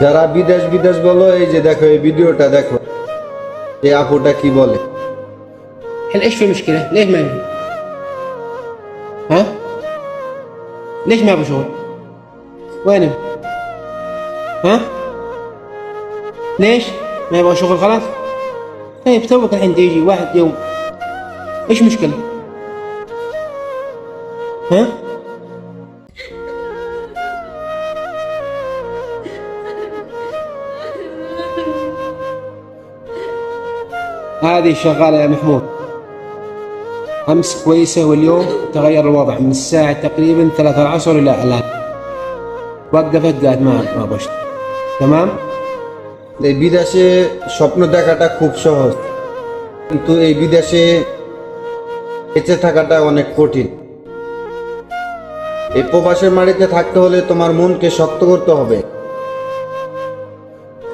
যারা বিদেশ বিদেশ বলো, এই যে দেখো এই ভিডিওটা দেখো, এই আপুটা কি বলে। هل ايش في مشكلة؟ ليش ما يجي؟ ها؟ ليش ما ابو شغل؟ وينه؟ ها؟ ليش؟ ما يبغى شغل خلاص؟ طيب توك الحين تيجي واحد يوم ايش مشكلة؟ ها؟ هذه شغالة يا محمود أمس كويسة واليوم تغير الوضع من الساعة تقريبا 3 العصر إلى الآن وقفت قالت ما بشت تمام. এই বিদেশে স্বপ্ন দেখাটা খুব সহজ, কিন্তু এই বিদেশে বেঁচে থাকাটা অনেক কঠিন। এই প্রবাসের মাটিতে থাকতে হলে তোমার মনকে শক্ত করতে হবে,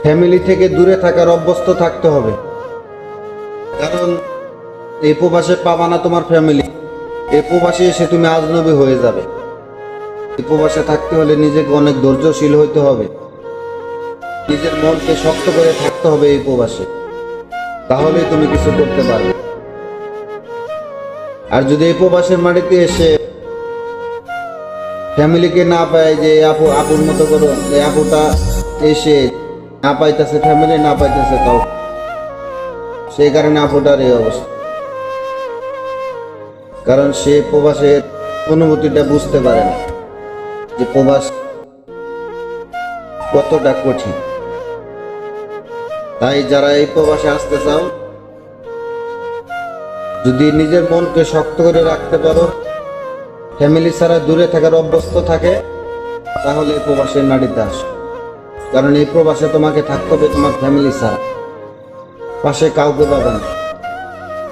ফ্যামিলি থেকে দূরে থাকার অভ্যস্ত থাকতে হবে। কারণ এই প্রবাসে পাবা না তোমার ফ্যামিলি, এই প্রবাসে এসে তুমি আজনবী হয়ে যাবে। এই প্রবাসে থাকতে হলে নিজেকে অনেক ধৈর্যশীল হইতে হবে, নিজের মনকে শক্ত করে থাকতে হবে এই প্রবাসে, তাহলেই তুমি কিছু করতে পারবে। আর যদি এই প্রবাসের মাটিতে এসে ফ্যামিলিকে না পায়, যে আপুর মতো করো, এই আপুটা এসে না পাইতেছে ফ্যামিলি, না পাইতেছে কাউ, সেই কারণে আপুটার এই অবস্থা। কারণ সে প্রবাসের অনুভূতিটা বুঝতে পারে না, যে প্রবাস কতটা কঠিন। তাই যারা এই প্রবাসে আসতে চাও, যদি নিজের মনকে শক্ত করে রাখতে পারো, ফ্যামিলি ছাড়া দূরে থাকার অভ্যস্ত থাকে, তাহলে এই প্রবাসের নাড়িতে আসো। কারণ এই প্রবাসে তোমাকে থাকতে হবে তোমার ফ্যামিলি ছাড়া, পাশে কাউকে পাবে না।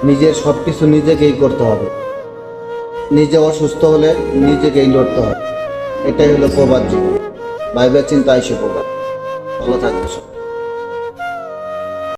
নিজের সবকিছু নিজেকেই করতে হবে, নিজে অসুস্থ হলে নিজেকেই লড়তে হবে। এটাই হলো প্রবাস জীবন। ভাইবা চিন্তা আইসে প্রবাস। ভালো থাকবে সব।